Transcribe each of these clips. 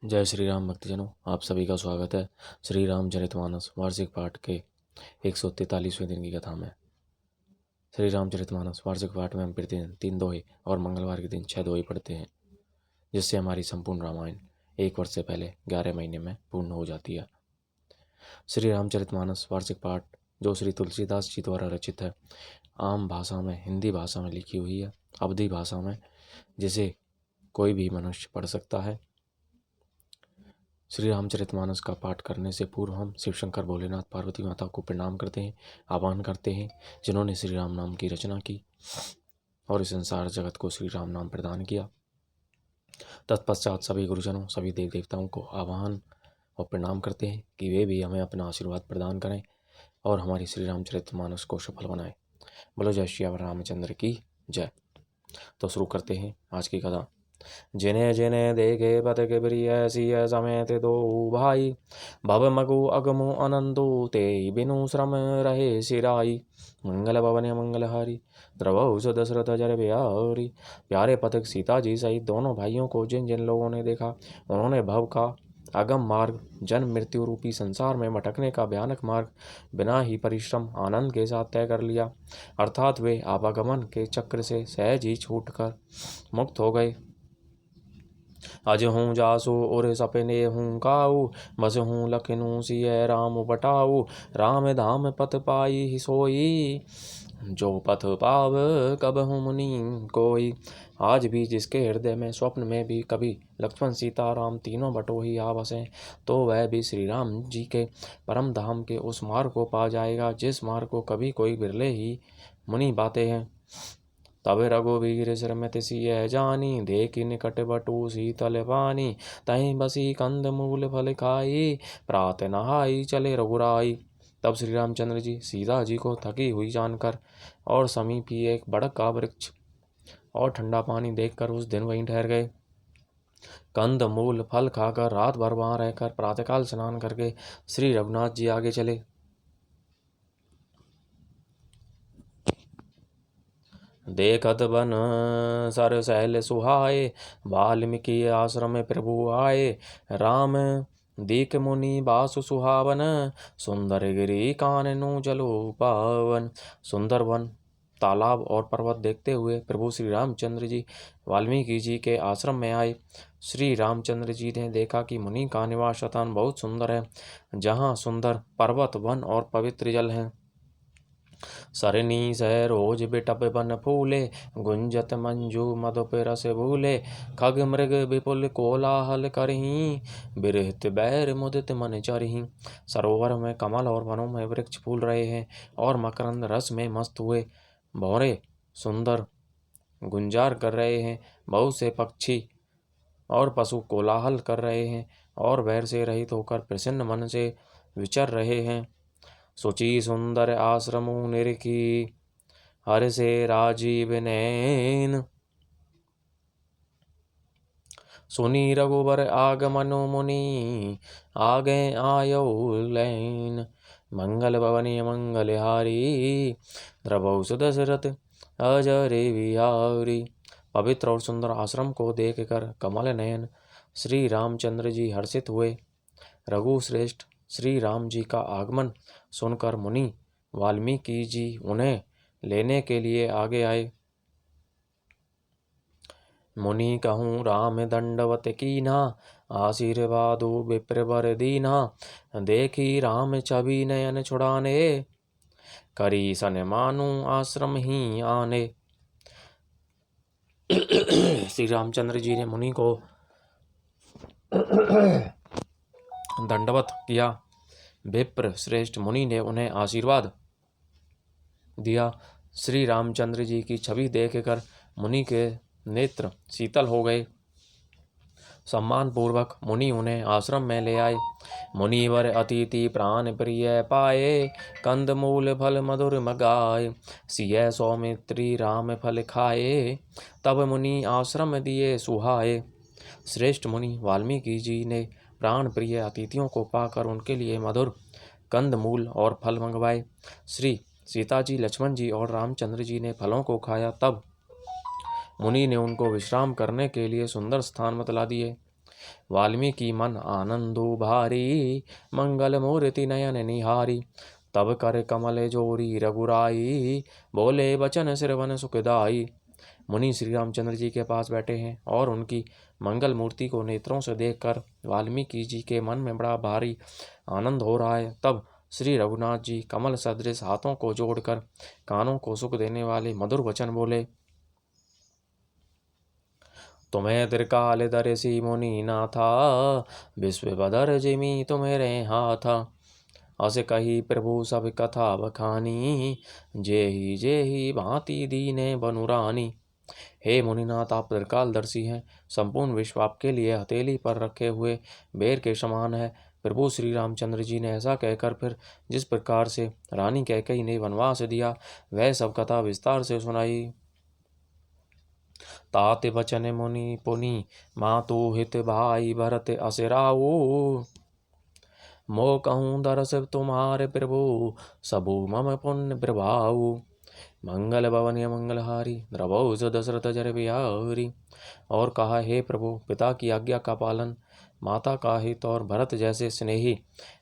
जय श्री राम भक्तजनों, आप सभी का स्वागत है श्री रामचरितमानस वार्षिक पाठ के 143वें दिन की कथा में। श्री रामचरितमानस वार्षिक पाठ में हम प्रतिदिन 3 दोहे और मंगलवार के दिन 6 दोहे पढ़ते हैं, जिससे हमारी संपूर्ण रामायण 1 वर्ष से पहले 11 महीने में पूर्ण हो जाती है। श्री रामचरितमानस वार्षिक पाठ जो श्री तुलसीदास जी द्वारा रचित है, आम भाषा में हिंदी भाषा में लिखी हुई है, अवधी भाषा में, जिसे कोई भी मनुष्य पढ़ सकता है। श्री रामचरितमानस का पाठ करने से पूर्व हम शिव शंकर, भोलेनाथ, पार्वती माता को प्रणाम करते हैं, आह्वान करते हैं, जिन्होंने श्री राम नाम की रचना की और इस संसार जगत को श्री राम नाम प्रदान किया। तत्पश्चात सभी गुरुजनों, सभी देव देवताओं को आह्वान और प्रणाम करते हैं कि वे भी हमें अपना आशीर्वाद प्रदान करें और हमारी श्री रामचरितमानस को सफल बनाएं। बोलो जय श्री रामचंद्र की जय। तो शुरू करते हैं आज की कथा। जिने जिने देखे पत के प्रिय सिय समेत दो भाई, भव मगु अगमु अनंतु ते बिनु श्रम रहे सिराई। मंगल भवन मंगलहारी, द्रवौ दशरथ जर बिहारी। प्यारे पथिक सीता जी सहित दोनों भाइयों को जिन जिन लोगों ने देखा, उन्होंने भव का अगम मार्ग, जन्म मृत्यु रूपी संसार में भटकने का भयानक मार्ग बिना ही परिश्रम आनंद के साथ तय कर लिया। अर्थात वे आवागमन के चक्र से सहज ही छूटकर मुक्त हो गए। अज हूँ जासु और सपने हूँ काऊ, बस हूँ लखनऊ सिय राम बटाऊ। राम धाम पथ पाई ही सोई, जो पथ पाव कब हूँ मुनि कोई। आज भी जिसके हृदय में स्वप्न में भी कभी लक्ष्मण सीता राम तीनों बटोही आ बसें, तो वह भी श्री राम जी के परम धाम के उस मार्ग को पा जाएगा जिस मार्ग को कभी कोई बिरले ही मुनि पाते हैं। तब रघुवीर श्रमत सिय जानी, देखी निकट बटु शीतल पानी। तहीं बसी कंद मूल फल खाई, प्रात नहाई चले रघुराई। तब श्री रामचंद्र जी सीता जी को थकी हुई जानकर और समीप ही एक बड़क का वृक्ष और ठंडा पानी देखकर उस दिन वहीं ठहर गए। कंद मूल फल खाकर रात भर वहां रहकर प्रातःकाल स्नान करके श्री रघुनाथ जी आगे चले। देखत बन सर सहल सुहाए, वाल्मीकि आश्रम प्रभु आए। राम दीक मुनि बासु सुहावन, सुंदर गिरी काननु जलो पावन। सुंदर वन, तालाब और पर्वत देखते हुए प्रभु श्री रामचंद्र जी वाल्मीकि जी के आश्रम में आए। श्री रामचंद्र जी ने देखा कि मुनि का निवास स्थान बहुत सुंदर है, जहाँ सुंदर पर्वत, वन और पवित्र जल हैं। सरनी सह रोज बिटप बन फूले, गुंजत मंजू मधुप रस भूले। खग मृग विपुल कोलाहल करही, बिरहित बैर मुदित मन चरही। सरोवर में कमल और वनों में वृक्ष फूल रहे हैं और मकरंद रस में मस्त हुए भौरे सुंदर गुंजार कर रहे हैं। बहुत से पक्षी और पशु कोलाहल कर रहे हैं और बैर से रहित होकर प्रसन्न मन से विचर रहे हैं। सुचि सुंदर आश्रमु निरखी, हर से राजीव नैन। सुनी रघुबर आगमनु मुनि, आगे आयो लैन। मंगल भवनी मंगलहारी, द्रवौ दशरथ अजर बिहारी। पवित्र और सुंदर आश्रम को देखकर कमल नयन श्री रामचंद्र जी हर्षित हुए। रघु श्रेष्ठ श्री राम जी का आगमन सुनकर मुनि वाल्मीकि जी उन्हें लेने के लिए आगे आए। मुनि कहूँ राम दंडवत कीन्हा, आशीर्वादु विप्रवर दीन्हा। देखी राम छवि नयन छुड़ाने, करी सन मानु आश्रम ही आने। श्री रामचंद्र जी ने मुनि को दंडवत किया। विप्र श्रेष्ठ मुनि ने उन्हें आशीर्वाद दिया। श्री रामचंद्र जी की छवि देखकर मुनि के नेत्र शीतल हो गए। सम्मान पूर्वक मुनि उन्हें आश्रम में ले आए। मुनिवर अतिथि प्राण प्रिय पाए, कंद मूल फल मधुर मगाए। सिय सौमित्री राम फल खाए, तब मुनि आश्रम दिए सुहाए। श्रेष्ठ मुनि वाल्मीकि जी ने प्राण प्रिय अतिथियों को पाकर उनके लिए मधुर कंद मूल और फल मंगवाए। श्री सीता जी, लक्ष्मण जी और रामचंद्र जी ने फलों को खाया। तब मुनि ने उनको विश्राम करने के लिए सुंदर स्थान बतला दिए। वाल्मीकि मन आनंदो भारी, मंगल मूर्ति नयन निहारी। तब कर कमल जोरी रघुराई, बोले बचन श्रवण सुखदाई। मुनि श्री रामचंद्र जी के पास बैठे हैं और उनकी मंगल मूर्ति को नेत्रों से देखकर वाल्मीकि जी के मन में बड़ा भारी आनंद हो रहा है। तब श्री रघुनाथ जी कमल सदृश हाथों को जोड़कर कानों को सुख देने वाले मधुर वचन बोले। तुम्हें त्रिकाल दर्शी मुनि नाथा, विश्व बदर जिमी तुम्हेरे हाथा। अस कही प्रभु सब कथा बखानी, जेहि भांति दीने बनुरानी। हे मुनिनाथ, आप त्रिकालदर्शी हैं, संपूर्ण विश्व आपके लिए हथेली पर रखे हुए बेर के समान है। प्रभु श्री रामचंद्र जी ने ऐसा कहकर फिर जिस प्रकार से रानी कैकेयी ने वनवास दिया वह सब कथा विस्तार से सुनाई। तात बचन मुनि पुनि मातु हित भाई भरत असराऊ, मो कहूँ दरस तुम्हारे प्रभु सबु मम पुण्य प्रभाऊ। मंगल भवन मंगलहारी, द्रवौ दशरथ जर बिहारी। और कहा, हे प्रभु, पिता की आज्ञा का पालन, माता का हित और भरत जैसे स्नेही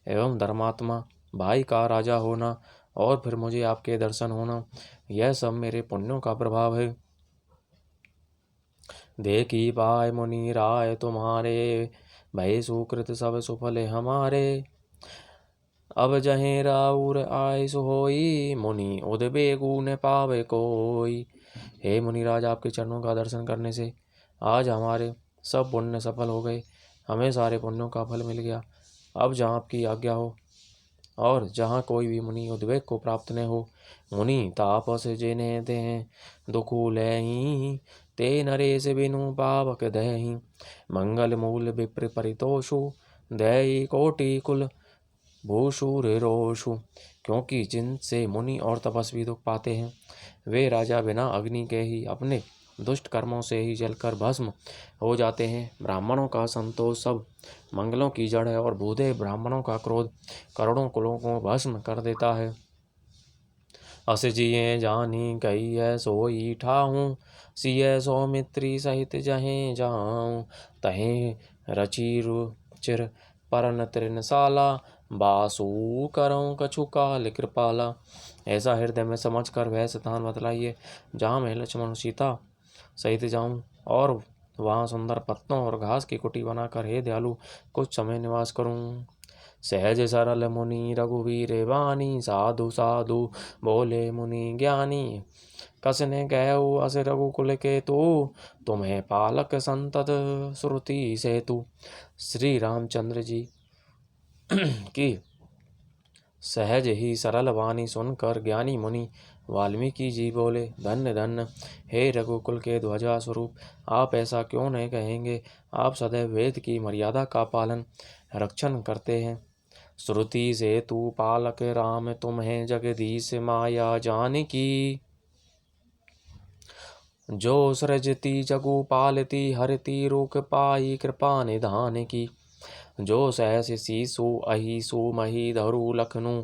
एवं धर्मात्मा भाई का राजा होना और फिर मुझे आपके दर्शन होना, यह सब मेरे पुण्यों का प्रभाव है। देखी पाए मुनि राय तुम्हारे, भय सुकृत सब सुफल हमारे। अब जहीं राउर आय सोई, मुनि उद्वेगु न पावे कोई। हे मुनिराज, आपके चरणों का दर्शन करने से आज हमारे सब पुण्य सफल हो गए, हमें सारे पुण्यों का फल मिल गया। अब जहाँ आपकी आज्ञा हो और जहाँ कोई भी मुनि उद्वेग को प्राप्त न हो। मुनि तापस जिन्हें दें दुखु लही, ते नरेश बिनु पावक दही। मंगल मूल विप्र परितोषु, दयी कोटि कुल भूषुर रोषु। क्योंकि जिनसे मुनि और तपस्वी दुख पाते हैं वे राजा बिना अग्नि के ही अपने दुष्ट कर्मों से ही जलकर भस्म हो जाते हैं। ब्राह्मणों का संतोष सब मंगलों की जड़ है और बूढ़े ब्राह्मणों का क्रोध करोड़ों कुलों को भस्म कर देता है। अस जिये जानी कही है सोई ठाहूँ, सिय सौमित्री सहित जहें जाऊँ। तहें रचि रुचिर परन तृणशाला, बासु करऊँ कछु काल कृपाला। ऐसा हृदय में समझ कर वह स्थान बतलाइए जहाँ मैं लक्ष्मण सीता सहित जाऊँ और वहाँ सुंदर पत्तों और घास की कुटी बनाकर हे दयालु कुछ समय निवास करूँ। सहज सरल मुनि रघुवीर वाणी, साधु साधु बोले मुनि ज्ञानी। कसने कहु अस रघुकुल के तू, तुम्हें पालक संतत श्रुति से तू। श्री रामचंद्र जी की सहज ही सरल वाणी सुनकर ज्ञानी मुनि वाल्मीकि जी बोले, धन्य धन्य हे रघुकुल के ध्वजा स्वरूप, आप ऐसा क्यों नहीं कहेंगे। आप सदैव वेद की मर्यादा का पालन रक्षण करते हैं। श्रुति से तू पालक राम, तुम्हें जगदीश माया जानकी। जो सृजती जगु पालती, हरती रोक पाई कृपा निधान की। जो सहस शीशु अहिसु मही धरु लखनु,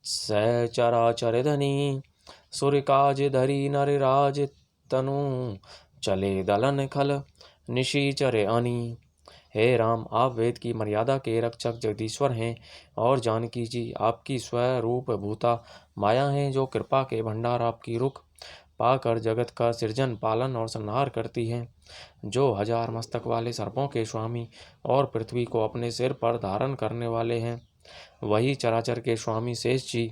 सहचराचर धनी। सुर काज धरी नर राज तनु, चले दलन खल निशिचर अनी। हे राम, आप वेद की मर्यादा के रक्षक जगदीश्वर हैं और जानकी जी आपकी स्वरूप भूता माया हैं, जो कृपा के भंडार आपकी रुख पाकर जगत का सृजन पालन और संहार करती हैं। जो 1000 मस्तक वाले सर्पों के स्वामी और पृथ्वी को अपने सिर पर धारण करने वाले हैं, वही चराचर के स्वामी शेष जी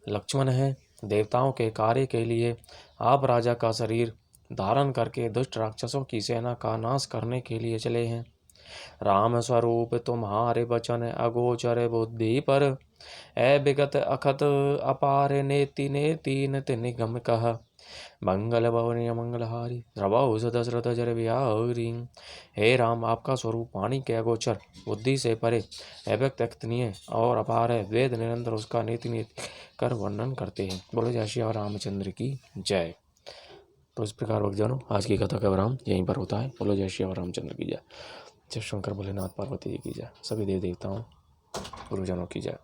लक्ष्मण हैं। देवताओं के कार्य के लिए आप राजा का शरीर धारण करके दुष्ट राक्षसों की सेना का नाश करने के लिए चले हैं। राम स्वरूप तुम्हारे वचन अगोचर बुद्धि पर, विगत अखत अपार नेति नेति नित निगम कह। मंगल भवन मंगलहारी, द्रवौ दशरथ जर बिहारी। हे राम, आपका स्वरूप वाणी के अगोचर बुद्धि से परे अव्यक्त अकथनीय और अपार है। वेद निरंतर उसका नीति नीति कर वर्णन करते हैं। बोलो जय श्री रामचंद्र की जय। तो इस प्रकार भक्तजनों, आज की कथा का विराम यहीं पर होता है। बोलो जय श्री रामचंद्र की जय। जय शंकर भोलेनाथ पार्वती जी की जय। सभी देव देवताओं गुरुजनों की जय।